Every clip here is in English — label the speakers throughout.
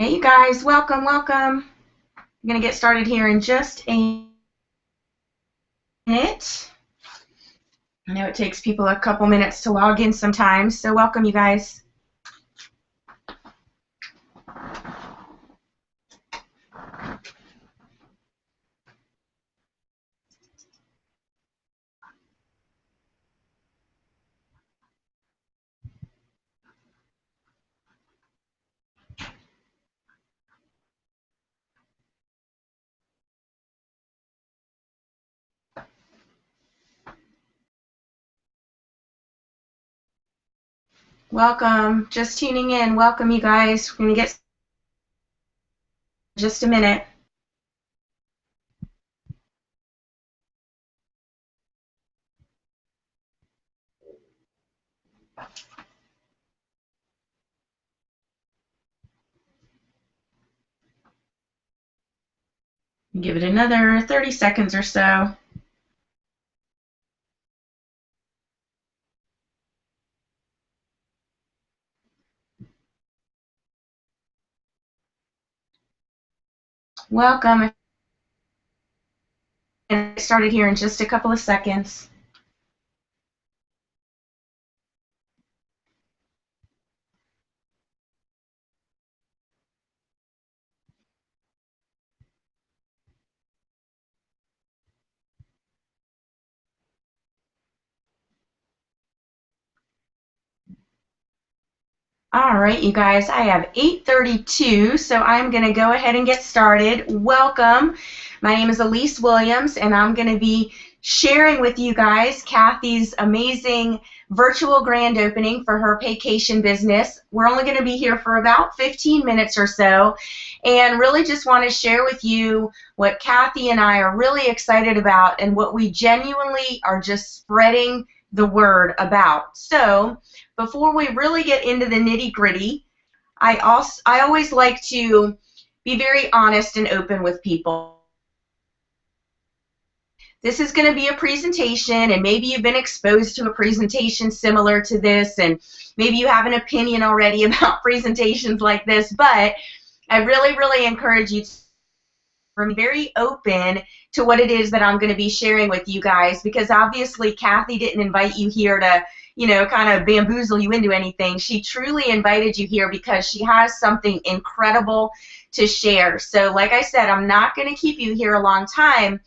Speaker 1: Hey, you guys, welcome, welcome. I'm going to get started here in just a minute. I know it takes people a couple minutes to log in sometimes, so welcome, you guys. Welcome, just tuning in. Welcome, you guys. We're going to get in just a minute. Give it another 30 seconds or so. Welcome. And get started here in just a couple of seconds. All right, you guys, I have 8:32, so I'm going to go ahead and get started. Welcome. My name is Elise Williams, and I'm going to be sharing with you guys Kathy's amazing virtual grand opening for her vacation business. We're only going to be here for about 15 minutes or so, and really just want to share with you what Kathy and I are really excited about and what we genuinely are just spreading the word about. So, before we really get into the nitty-gritty, I always like to be very honest and open with people. This is going to be a presentation, and maybe you've been exposed to a presentation similar to this, and maybe you have an opinion already about presentations like this, but I really, really encourage you to be very open to what it is that I'm going to be sharing with you guys, because obviously Kathy didn't invite you here to, kind of bamboozle you into anything. She truly invited you here because she has something incredible to share. So like I said, I'm not going to keep you here a long time.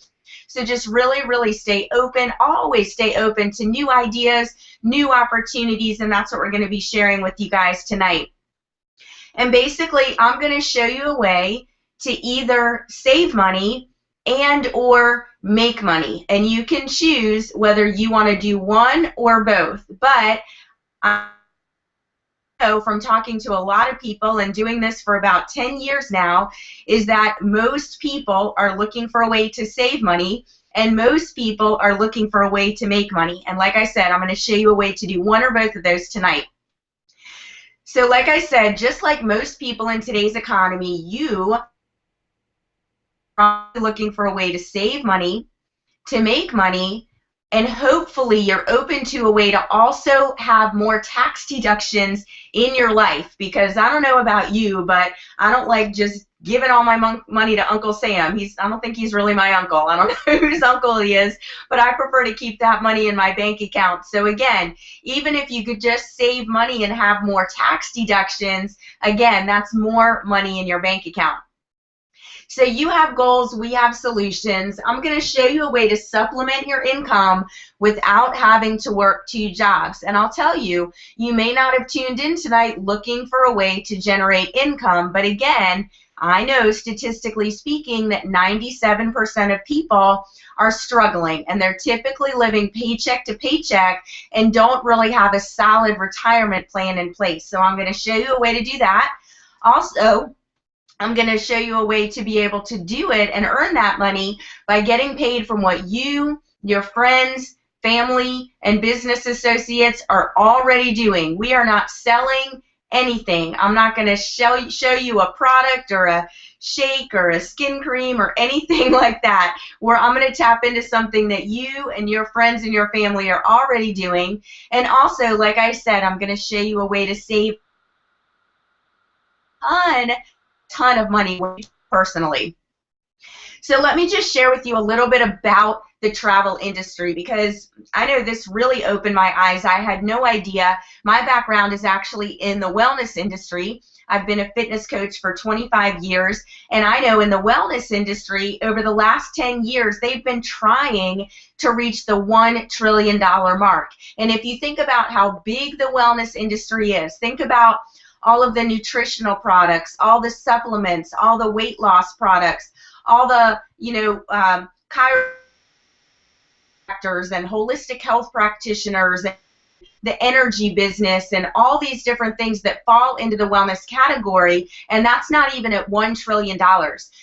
Speaker 1: So just really, really stay open. Always stay open to new ideas, new opportunities, and that's what we're going to be sharing with you guys tonight. And basically, I'm going to show you a way to either save money and or make money. And you can choose whether you want to do one or both. But I know from talking to a lot of people and doing this for about 10 years now is that most people are looking for a way to save money, and most people are looking for a way to make money. And like I said, I'm going to show you a way to do one or both of those tonight. So like I said, just like most people in today's economy, you are looking for a way to save money, to make money, and hopefully you're open to a way to also have more tax deductions in your life, because I don't know about you, but I don't like just giving all my money to Uncle Sam. I don't think he's really my uncle. I don't know whose uncle he is, but I prefer to keep that money in my bank account. So again, even if you could just save money and have more tax deductions, again, that's more money in your bank account. So you have goals, we have solutions. I'm going to show you a way to supplement your income without having to work 2 jobs. And I'll tell you, you may not have tuned in tonight looking for a way to generate income, but again, I know statistically speaking that 97% of people are struggling, and they're typically living paycheck to paycheck and don't really have a solid retirement plan in place. So I'm going to show you a way to do that. Also, I'm going to show you a way to be able to do it and earn that money by getting paid from what you, your friends, family, and business associates are already doing. We are not selling anything. I'm not going to show you a product or a shake or a skin cream or anything like that, where I'm going to tap into something that you and your friends and your family are already doing. And also, like I said, I'm going to show you a way to save a ton ton of money personally. So let me just share with you a little bit about the travel industry, because I know this really opened my eyes. I had no idea. My background is actually in the wellness industry. I've been a fitness coach for 25 years, and I know in the wellness industry, over the last 10 years, they've been trying to reach the $1 trillion mark. And if you think about how big the wellness industry is, think about all of the nutritional products, all the supplements, all the weight loss products, all the, chiropractors and holistic health practitioners, and the energy business, and all these different things that fall into the wellness category, and that's not even at $1 trillion.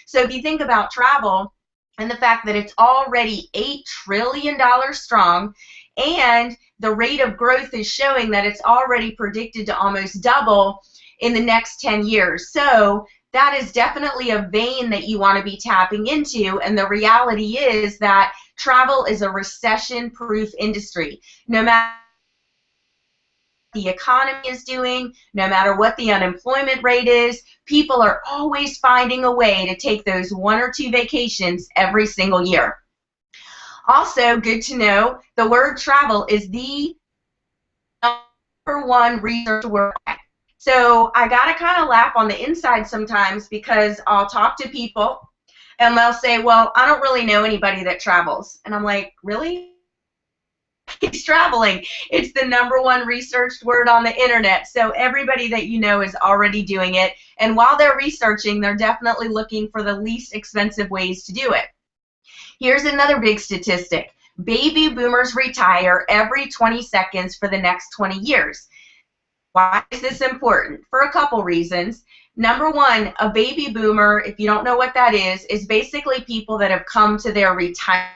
Speaker 1: So if you think about travel and the fact that it's already $8 trillion strong, and the rate of growth is showing that it's already predicted to almost double in the next 10 years. So that is definitely a vein that you want to be tapping into, and the reality is that travel is a recession-proof industry. No matter what the economy is doing, no matter what the unemployment rate is, people are always finding a way to take those 1 or 2 vacations every single year. Also, good to know, the word travel is the #1 research word. So I got to kind of laugh on the inside sometimes, because I'll talk to people and they'll say, well, I don't really know anybody that travels. And I'm like, really? It's traveling. It's the #1 researched word on the internet. So everybody that you know is already doing it. And while they're researching, they're definitely looking for the least expensive ways to do it. Here's another big statistic. Baby boomers retire every 20 seconds for the next 20 years. Why is this important? For a couple reasons. #1, a baby boomer, if you don't know what that is basically people that have come to their retirement,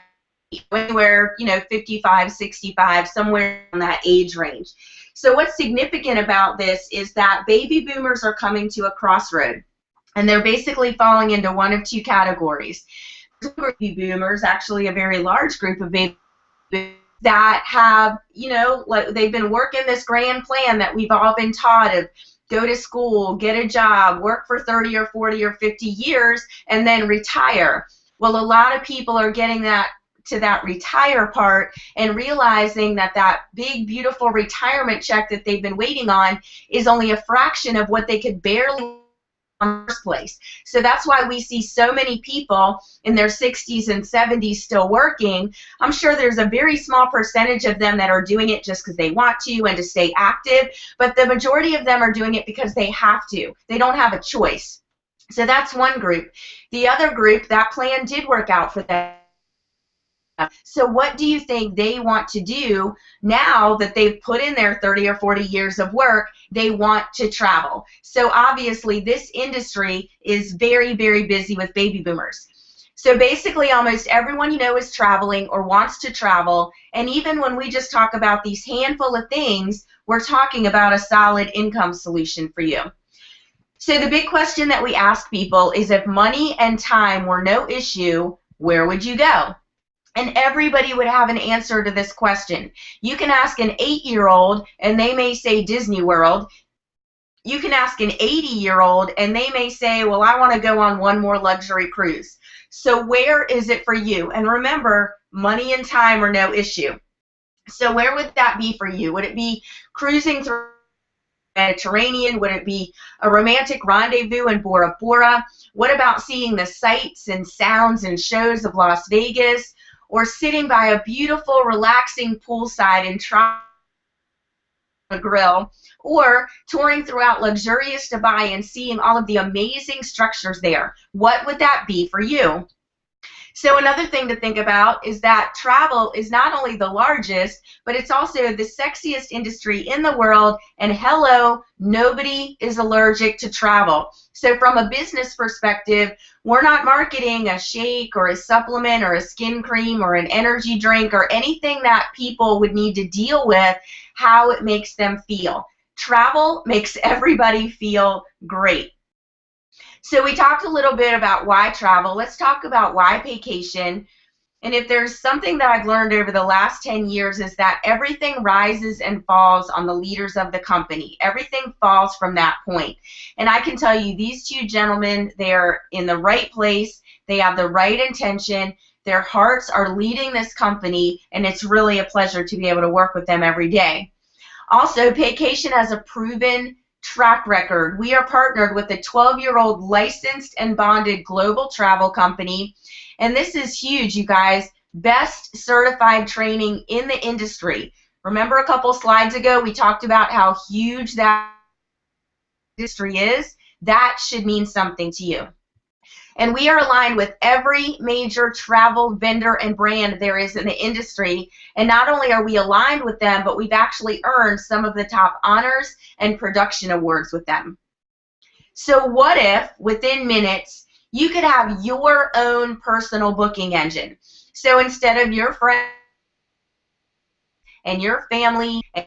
Speaker 1: anywhere, 55, 65, somewhere in that age range. So what's significant about this is that baby boomers are coming to a crossroad, and they're basically falling into one of 2 categories. Baby boomers, actually a very large group of baby boomers, that have, they've been working this grand plan that we've all been taught of: go to school, get a job, work for 30 or 40 or 50 years, and then retire. Well, a lot of people are getting to that retire part and realizing that that big, beautiful retirement check that they've been waiting on is only a fraction of what they could barely in the first place. So that's why we see so many people in their 60s and 70s still working. I'm sure there's a very small percentage of them that are doing it just because they want to and to stay active, but the majority of them are doing it because they have to. They don't have a choice. So that's one group. The other group, that plan did work out for them. So what do you think they want to do now that they've put in their 30 or 40 years of work? They want to travel. So obviously this industry is very, very busy with baby boomers. So basically almost everyone you know is traveling or wants to travel, and even when we just talk about these handful of things, we're talking about a solid income solution for you. So the big question that we ask people is, if money and time were no issue, where would you go? And everybody would have an answer to this question. You can ask an 8-year-old and they may say Disney World. You can ask an 80-year-old and they may say, well, I want to go on one more luxury cruise. So where is it for you? And remember, money and time are no issue. So where would that be for you? Would it be cruising through the Mediterranean? Would it be a romantic rendezvous in Bora Bora? What about seeing the sights and sounds and shows of Las Vegas? Or sitting by a beautiful, relaxing poolside and trying a grill? Or touring throughout luxurious Dubai and seeing all of the amazing structures there? What would that be for you? So another thing to think about is that travel is not only the largest, but it's also the sexiest industry in the world, and hello, nobody is allergic to travel. So from a business perspective, we're not marketing a shake or a supplement or a skin cream or an energy drink or anything that people would need to deal with how it makes them feel. Travel makes everybody feel great. So we talked a little bit about why travel. Let's talk about why vacation. And if there's something that I've learned over the last 10 years is that everything rises and falls on the leaders of the company. Everything falls from that point. And I can tell you, these two gentlemen, they're in the right place. They have the right intention. Their hearts are leading this company, and it's really a pleasure to be able to work with them every day. Also, Paycation has a proven track record. We are partnered with a 12-year-old licensed and bonded global travel company, and this is huge, you guys. Best certified training in the industry. Remember a couple slides ago we talked about how huge that industry is? That should mean something to you. And we are aligned with every major travel vendor and brand there is in the industry. And not only are we aligned with them, but we've actually earned some of the top honors and production awards with them. So what if, within minutes, you could have your own personal booking engine? So instead of your friends and your family and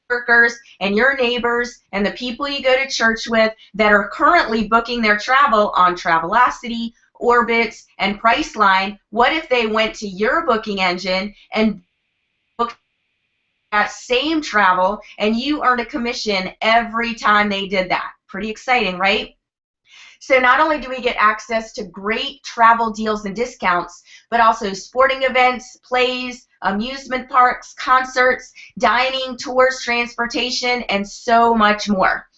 Speaker 1: workers and your neighbors and the people you go to church with that are currently booking their travel on Travelocity, Orbitz, and Priceline, what if they went to your booking engine and booked that same travel and you earned a commission every time they did that? Pretty exciting, right? So not only do we get access to great travel deals and discounts, but also sporting events, plays, amusement parks, concerts, dining, tours, transportation, and so much more.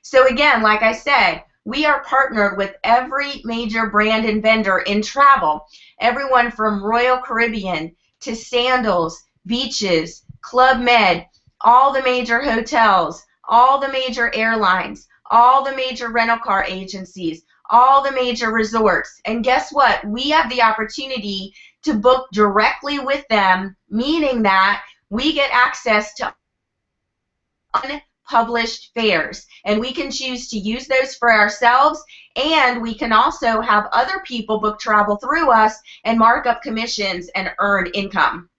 Speaker 1: So again, like I said, we are partnered with every major brand and vendor in travel, everyone from Royal Caribbean to Sandals, Beaches, Club Med, all the major hotels, all the major airlines, all the major rental car agencies, all the major resorts. And guess what? We have the opportunity to book directly with them, meaning that we get access to unpublished fares. And we can choose to use those for ourselves, and we can also have other people book travel through us and mark up commissions and earn income.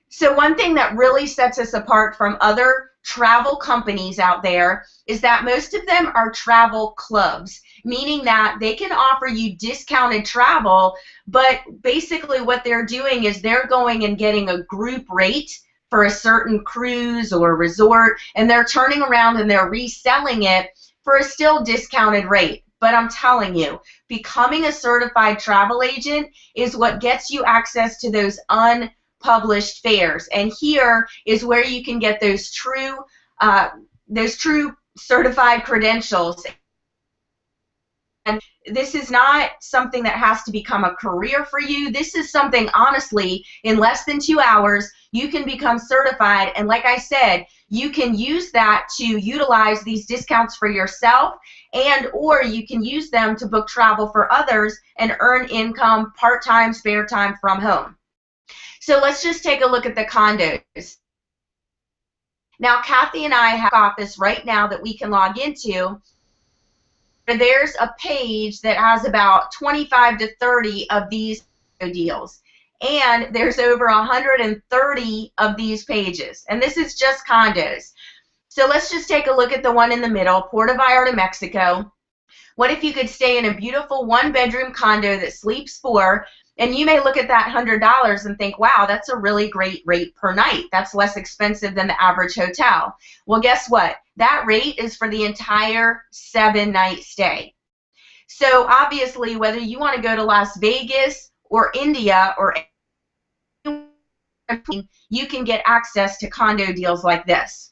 Speaker 1: So one thing that really sets us apart from other travel companies out there is that most of them are travel clubs, meaning that they can offer you discounted travel, but basically what they're doing is they're going and getting a group rate for a certain cruise or resort, and they're turning around and they're reselling it for a still discounted rate. But I'm telling you, becoming a certified travel agent is what gets you access to those unpublished fares, and here is where you can get those true certified credentials. And this is not something that has to become a career for you. This is something, honestly, in less than 2 hours, you can become certified. And like I said, you can use that to utilize these discounts for yourself, and or you can use them to book travel for others and earn income, part-time, spare time from home. So let's just take a look at the condos. Now, Kathy and I have an office right now that we can log into. There's a page that has about 25 to 30 of these deals. And there's over 130 of these pages. And this is just condos. So let's just take a look at the one in the middle, Puerto Vallarta, Mexico. What if you could stay in a beautiful one-bedroom condo that sleeps 4? And you may look at that $100 and think, wow, that's a really great rate per night. That's less expensive than the average hotel. Well, guess what? That rate is for the entire 7-night stay. So obviously, whether you want to go to Las Vegas or India or you can get access to condo deals like this.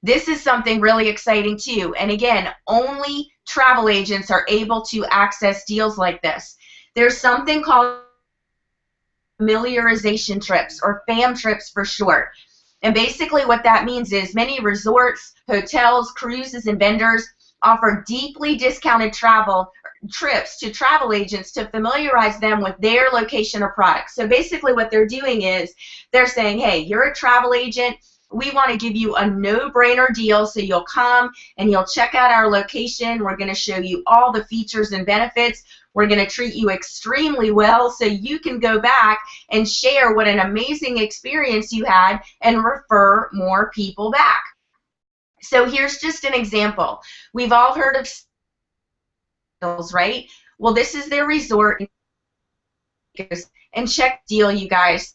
Speaker 1: This is something really exciting too. And again, only travel agents are able to access deals like this. There's something called familiarization trips, or FAM trips for short. And basically what that means is many resorts, hotels, cruises, and vendors offer deeply discounted travel trips to travel agents to familiarize them with their location or product. So basically what they're doing is they're saying, hey, you're a travel agent. We want to give you a no-brainer deal, so you'll come and you'll check out our location. We're going to show you all the features and benefits. We're going to treat you extremely well so you can go back and share what an amazing experience you had and refer more people back. So here's just an example. We've all heard of Sandals, right? Well, this is their resort, And check the deal, you guys.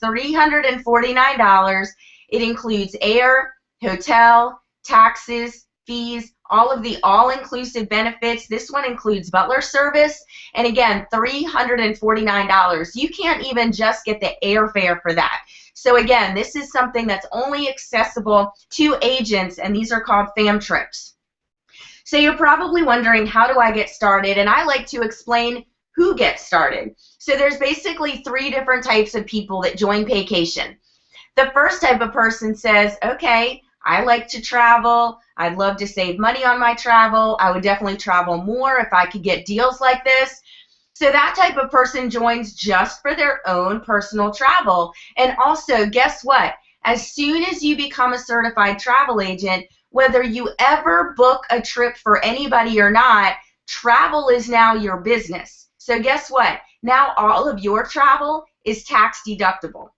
Speaker 1: $349. It includes air, hotel, taxes, fees, all of the all-inclusive benefits. This one includes butler service. And again, $349. You can't even just get the airfare for that. So again, this is something that's only accessible to agents, and these are called fam trips. So you're probably wondering, how do I get started? And I like to explain who gets started. So there's basically 3 different types of people that join Paycation. The first type of person says, okay, I like to travel. I'd love to save money on my travel. I would definitely travel more if I could get deals like this. So that type of person joins just for their own personal travel. And also, guess what? As soon as you become a certified travel agent, whether you ever book a trip for anybody or not, travel is now your business. So guess what? Now all of your travel is tax deductible.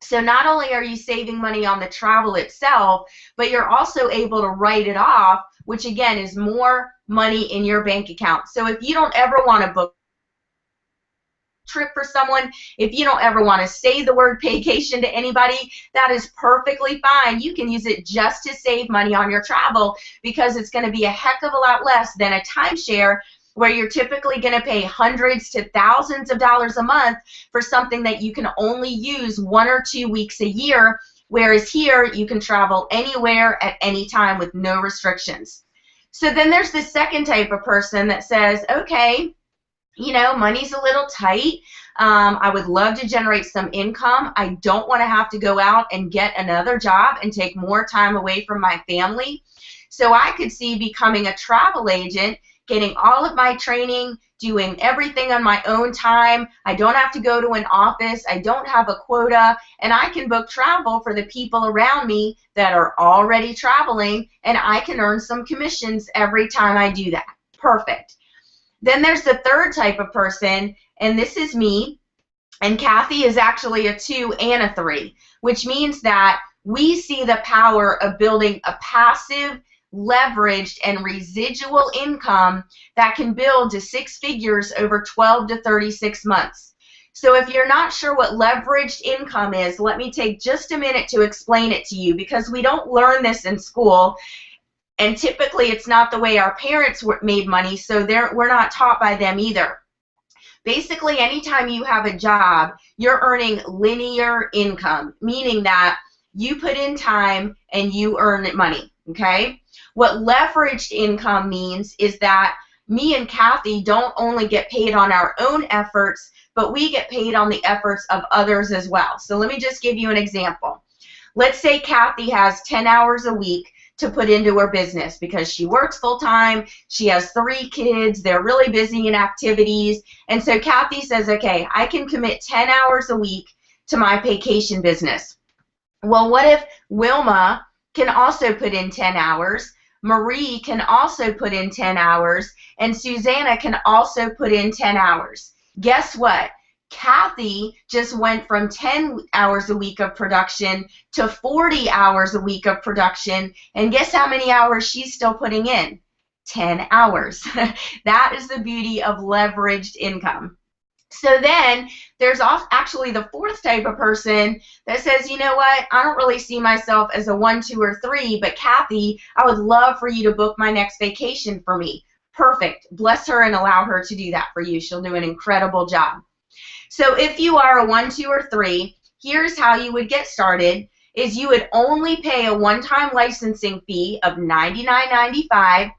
Speaker 1: So not only are you saving money on the travel itself, but you're also able to write it off, which again is more money in your bank account. So if you don't ever want to book a trip for someone, if you don't ever want to say the word Paycation to anybody, that is perfectly fine. You can use it just to save money on your travel, because it's going to be a heck of a lot less than a timeshare, where you're typically going to pay hundreds to thousands of dollars a month for something that you can only use 1 or 2 weeks a year, whereas here you can travel anywhere at any time with no restrictions. So then there's the second type of person that says, okay, you know, money's a little tight. I would love to generate some income. I don't want to have to go out and get another job and take more time away from my family. So I could see becoming a travel agent, getting all of my training, doing everything on my own time. I don't have to go to an office. I don't have a quota, and I can book travel for the people around me that are already traveling, and I can earn some commissions every time I do that. Perfect. Then there's the third type of person, and this is me, and Kathy is actually a 2 and a 3, which means that we see the power of building a passive, leveraged, and residual income that can build to 6 figures over 12 to 36 months. So if you're not sure what leveraged income is, let me take just a minute to explain it to you, because we don't learn this in school, and typically it's not the way our parents made money, so we're not taught by them either. Basically, anytime you have a job, you're earning linear income, meaning that you put in time and you earn money, okay? What leveraged income means is that me and Kathy don't only get paid on our own efforts, but we get paid on the efforts of others as well. So let me just give you an example. Let's say Kathy has 10 hours a week to put into her business because she works full-time, she has 3 kids, they're really busy in activities, and so Kathy says, okay, I can commit 10 hours a week to my Paycation business. Well, what if Wilma can also put in 10 hours, Marie can also put in 10 hours, and Susanna can also put in 10 hours? Guess what? Kathy just went from 10 hours a week of production to 40 hours a week of production, and guess how many hours she's still putting in? 10 hours. That is the beauty of leveraged income. So then there's actually the fourth type of person that says, you know what, I don't really see myself as a 1, 2, or 3, but Kathy, I would love for you to book my next vacation for me. Perfect. Bless her and allow her to do that for you. She'll do an incredible job. So if you are a 1, 2, or 3, here's how you would get started, is you would only pay a one-time licensing fee of $99.95.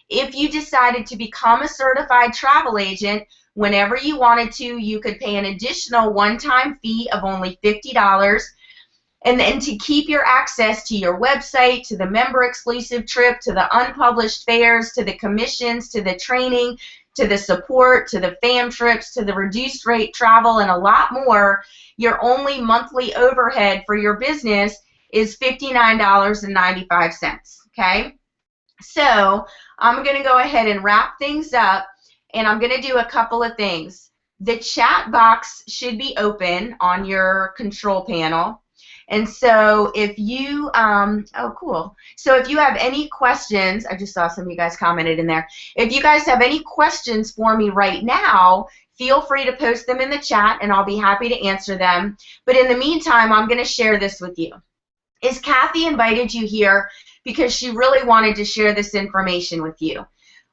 Speaker 1: If you decided to become a certified travel agent, whenever you wanted to, you could pay an additional one-time fee of only $50. And then to keep your access to your website, to the member-exclusive trip, to the unpublished fares, to the commissions, to the training, to the support, to the fam trips, to the reduced rate travel, and a lot more, your only monthly overhead for your business is $59.95, okay? So I'm going to go ahead and wrap things up, and I'm going to do a couple of things. The chat box should be open on your control panel, And so if you, oh, cool. So if you have any questions, I just saw some of you guys commented in there. If you guys have any questions for me right now, feel free to post them in the chat, and I'll be happy to answer them. But in the meantime, I'm going to share this with you. Is Kathy invited you here because she really wanted to share this information with you.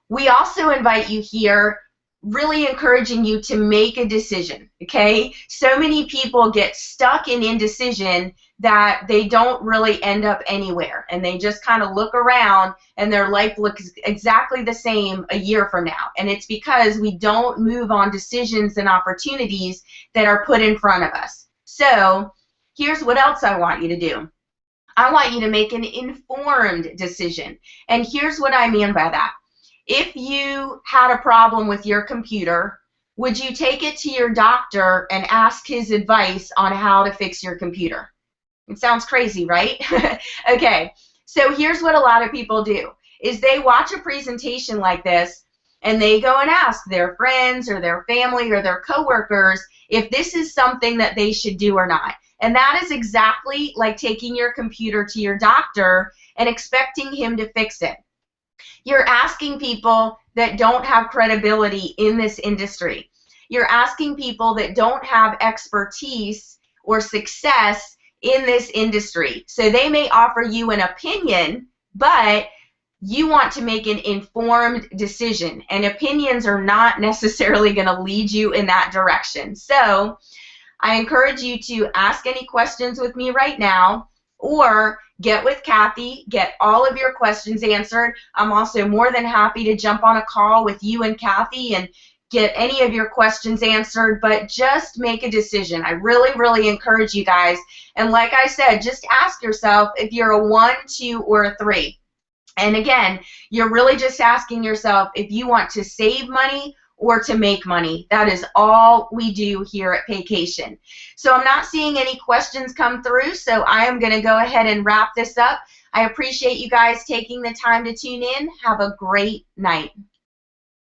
Speaker 1: We also invite you here really encouraging you to make a decision, okay? So many people get stuck in indecision that they don't really end up anywhere, and they just kind of look around and their life looks exactly the same a year from now. And it's because we don't move on decisions and opportunities that are put in front of us. So here's what else I want you to do. I want you to make an informed decision. And here's what I mean by that. If you had a problem with your computer, would you take it to your doctor and ask his advice on how to fix your computer? It sounds crazy, right? Okay, so here's what a lot of people do, is they watch a presentation like this, and they go and ask their friends or their family or their coworkers if this is something that they should do or not. And that is exactly like taking your computer to your doctor and expecting him to fix it. You're asking people that don't have credibility in this industry. You're asking people that don't have expertise or success in this industry. So they may offer you an opinion, but you want to make an informed decision, and opinions are not necessarily going to lead you in that direction. So I encourage you to ask any questions with me right now, or get with Kathy, get all of your questions answered. I'm also more than happy to jump on a call with you and Kathy and get any of your questions answered, but just make a decision. I really, really encourage you guys. And like I said, just ask yourself if you're a 1, 2, or a 3. And again, you're really just asking yourself if you want to save money or to make money. That is all we do here at Paycation. So I'm not seeing any questions come through, so I am going to go ahead and wrap this up. I appreciate you guys taking the time to tune in. Have a great night.